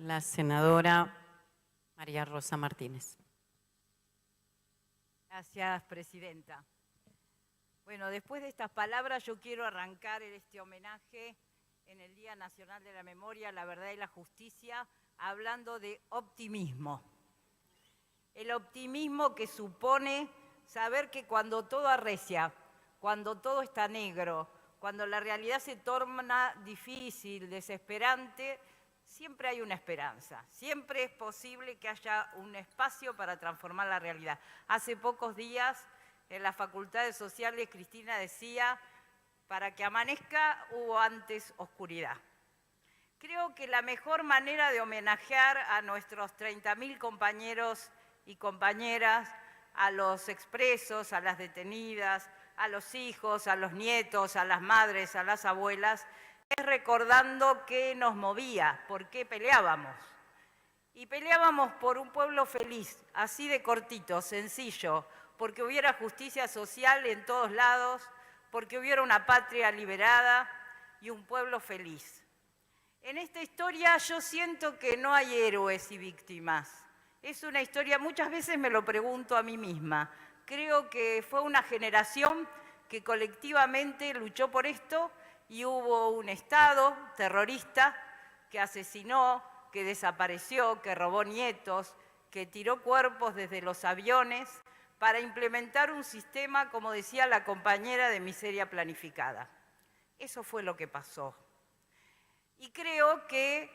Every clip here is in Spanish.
la senadora María Rosa Martínez. Gracias, presidenta. Bueno, después de estas palabras yo quiero arrancar este homenaje en el Día Nacional de la Memoria, la Verdad y la Justicia, hablando de optimismo. El optimismo que supone saber que cuando todo arrecia, cuando todo está negro, cuando la realidad se torna difícil, desesperante, siempre hay una esperanza, siempre es posible que haya un espacio para transformar la realidad. Hace pocos días en las facultades sociales Cristina decía, para que amanezca hubo antes oscuridad. Creo que la mejor manera de homenajear a nuestros 30.000 compañeros y compañeras, a los expresos, a las detenidas, a los hijos, a los nietos, a las madres, a las abuelas, es recordando qué nos movía, por qué peleábamos. Y peleábamos por un pueblo feliz, así de cortito, sencillo, porque hubiera justicia social en todos lados, porque hubiera una patria liberada y un pueblo feliz. En esta historia yo siento que no hay héroes y víctimas. Es una historia, muchas veces me lo pregunto a mí misma. Creo que fue una generación que colectivamente luchó por esto y hubo un Estado terrorista que asesinó, que desapareció, que robó nietos, que tiró cuerpos desde los aviones para implementar un sistema, como decía la compañera, de miseria planificada. Eso fue lo que pasó. Y creo que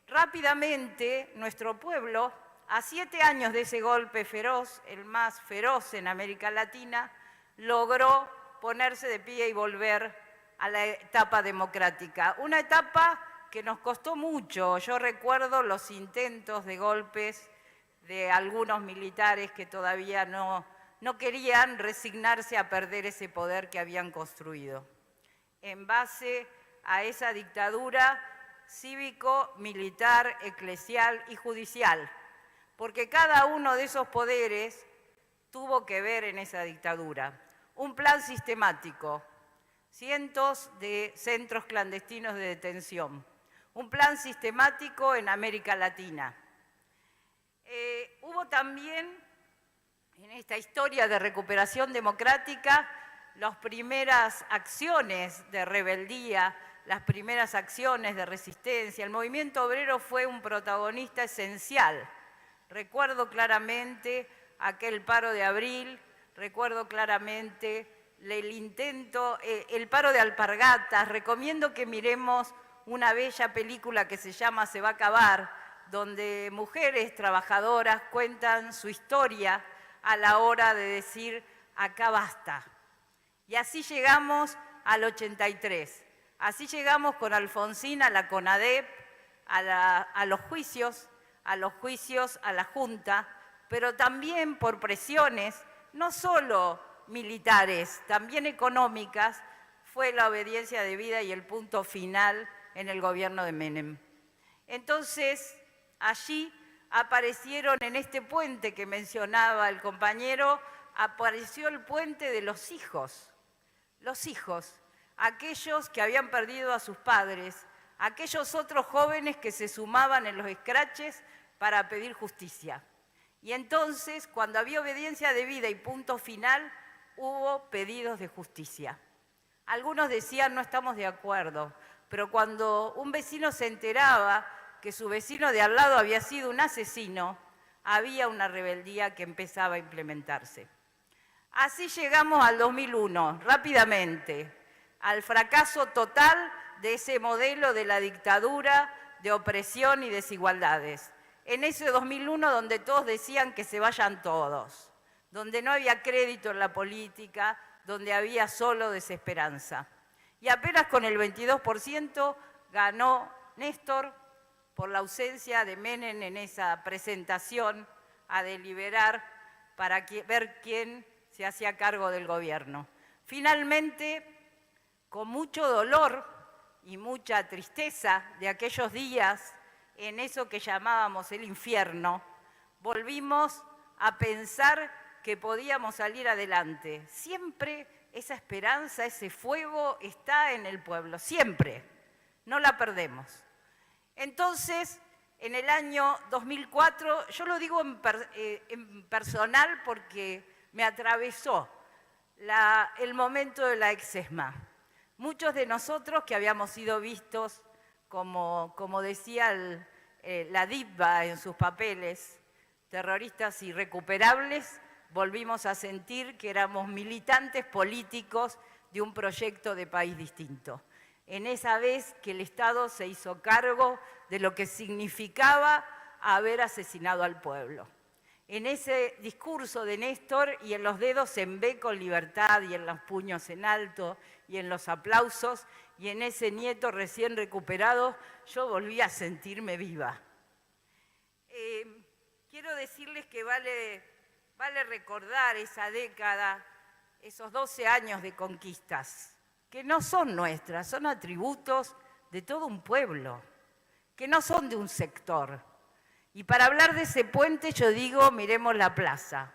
rápidamente nuestro pueblo, a 7 años de ese golpe feroz, el más feroz en América Latina, logró ponerse de pie y volver a la etapa democrática. Una etapa que nos costó mucho. Yo recuerdo los intentos de golpes de algunos militares que todavía no querían resignarse a perder ese poder que habían construido. En base a esa dictadura cívico, militar, eclesial y judicial, porque cada uno de esos poderes tuvo que ver en esa dictadura. Un plan sistemático, cientos de centros clandestinos de detención, un plan sistemático en América Latina. Hubo también en esta historia de recuperación democrática las primeras acciones de rebeldía, las primeras acciones de resistencia. El movimiento obrero fue un protagonista esencial. Recuerdo claramente aquel paro de abril, recuerdo claramente el paro de Alpargatas. Recomiendo que miremos una bella película que se llama Se va a acabar, donde mujeres trabajadoras cuentan su historia a la hora de decir acá basta. Y así llegamos al 83. Así llegamos con Alfonsín a la CONADEP, a los juicios, a la Junta, pero también por presiones, no solo militares, también económicas, fue la obediencia debida y el punto final en el gobierno de Menem. Entonces, allí aparecieron en este puente que mencionaba el compañero, apareció el puente de los hijos, aquellos que habían perdido a sus padres, aquellos otros jóvenes que se sumaban en los escraches para pedir justicia. Y entonces, cuando había obediencia debida y punto final, hubo pedidos de justicia. Algunos decían no estamos de acuerdo, pero cuando un vecino se enteraba que su vecino de al lado había sido un asesino, había una rebeldía que empezaba a implementarse. Así llegamos al 2001, rápidamente, al fracaso total de ese modelo de la dictadura, de opresión y desigualdades. En ese 2001 donde todos decían que se vayan todos, donde no había crédito en la política, donde había solo desesperanza. Y apenas con el 22% ganó Néstor por la ausencia de Menem en esa presentación a deliberar para ver quién se hacía cargo del gobierno. Finalmente, con mucho dolor y mucha tristeza de aquellos días, en eso que llamábamos el infierno, volvimos a pensar que podíamos salir adelante. Siempre esa esperanza, ese fuego está en el pueblo, siempre, no la perdemos. Entonces, en el año 2004, yo lo digo en personal porque me atravesó el momento de la ex-ESMA. Muchos de nosotros que habíamos sido vistos, como decía la DIVA en sus papeles, terroristas irrecuperables, volvimos a sentir que éramos militantes políticos de un proyecto de país distinto. En esa vez que el Estado se hizo cargo de lo que significaba haber asesinado al pueblo. En ese discurso de Néstor y en los dedos en B con libertad y en los puños en alto y en los aplausos y en ese nieto recién recuperado, yo volví a sentirme viva. Quiero decirles que vale recordar esa década, esos 12 años de conquistas, que no son nuestras, son atributos de todo un pueblo, que no son de un sector. Y para hablar de ese puente yo digo, miremos la plaza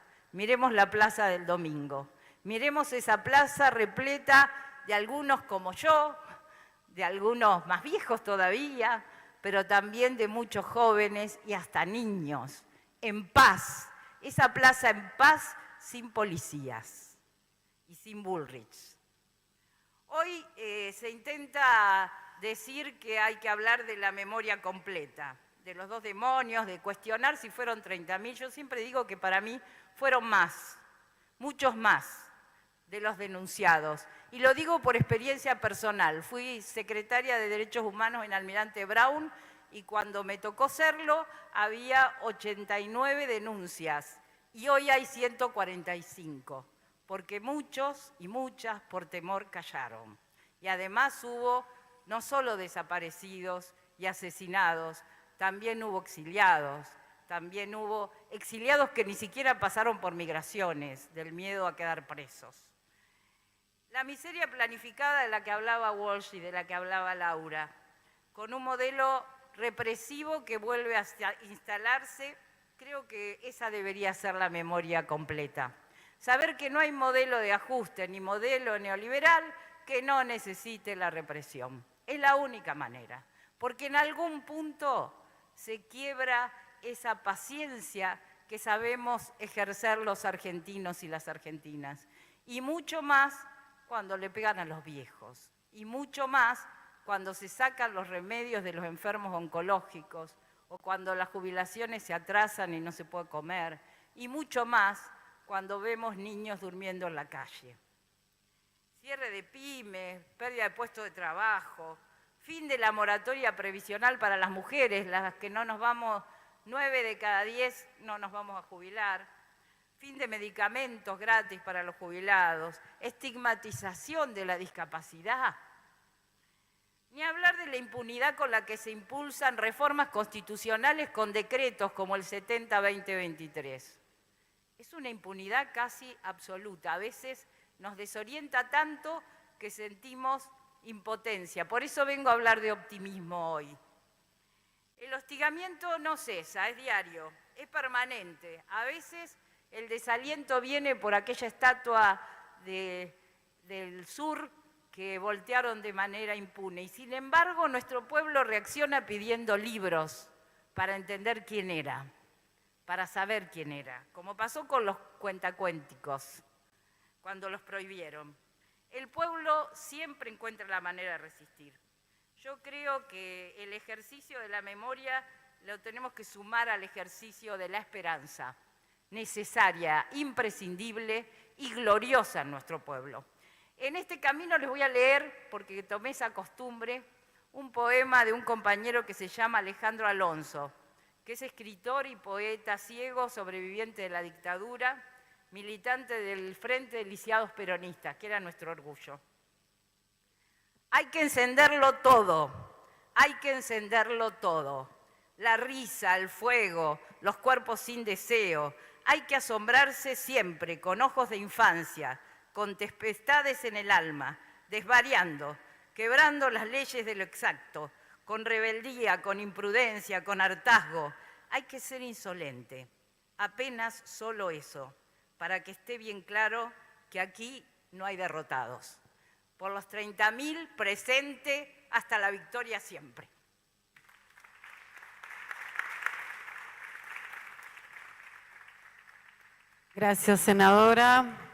del domingo, miremos esa plaza repleta de algunos como yo, de algunos más viejos todavía, pero también de muchos jóvenes y hasta niños, en paz, esa plaza en paz sin policías y sin Bullrich. Hoy se intenta decir que hay que hablar de la memoria completa, de los dos demonios, de cuestionar si fueron 30.000. Yo siempre digo que para mí fueron más, muchos más de los denunciados. Y lo digo por experiencia personal. Fui secretaria de Derechos Humanos en Almirante Brown y cuando me tocó serlo había 89 denuncias y hoy hay 145, porque muchos y muchas por temor callaron. Y además hubo no solo desaparecidos y asesinados, también hubo exiliados, también hubo exiliados que ni siquiera pasaron por migraciones, del miedo a quedar presos. La miseria planificada de la que hablaba Walsh y de la que hablaba Laura, con un modelo represivo que vuelve a instalarse, creo que esa debería ser la memoria completa. Saber que no hay modelo de ajuste ni modelo neoliberal que no necesite la represión. Es la única manera, porque en algún punto se quiebra esa paciencia que sabemos ejercer los argentinos y las argentinas, y mucho más cuando le pegan a los viejos, y mucho más cuando se sacan los remedios de los enfermos oncológicos, o cuando las jubilaciones se atrasan y no se puede comer, y mucho más cuando vemos niños durmiendo en la calle. Cierre de pymes, pérdida de puestos de trabajo, fin de la moratoria previsional para las mujeres, las que no nos vamos, 9 de cada 10 no nos vamos a jubilar, fin de medicamentos gratis para los jubilados, estigmatización de la discapacidad. Ni hablar de la impunidad con la que se impulsan reformas constitucionales con decretos como el 70-2023. Es una impunidad casi absoluta. A veces nos desorienta tanto que sentimos impotencia. Por eso vengo a hablar de optimismo hoy. El hostigamiento no cesa, es diario, es permanente. A veces el desaliento viene por aquella estatua del sur que voltearon de manera impune. Y sin embargo, nuestro pueblo reacciona pidiendo libros para entender quién era, para saber quién era, como pasó con los cuentacuénticos, cuando los prohibieron. El pueblo siempre encuentra la manera de resistir. Yo creo que el ejercicio de la memoria lo tenemos que sumar al ejercicio de la esperanza, necesaria, imprescindible y gloriosa en nuestro pueblo. En este camino les voy a leer, porque tomé esa costumbre, un poema de un compañero que se llama Alejandro Alonso, que es escritor y poeta ciego, sobreviviente de la dictadura, militante del Frente de Lisiados Peronistas, que era nuestro orgullo. Hay que encenderlo todo, hay que encenderlo todo. La risa, el fuego, los cuerpos sin deseo. Hay que asombrarse siempre, con ojos de infancia, con tempestades en el alma, desvariando, quebrando las leyes de lo exacto, con rebeldía, con imprudencia, con hartazgo. Hay que ser insolente, apenas solo eso, para que esté bien claro que aquí no hay derrotados. Por los 30.000 presente hasta la victoria siempre. Gracias, senadora.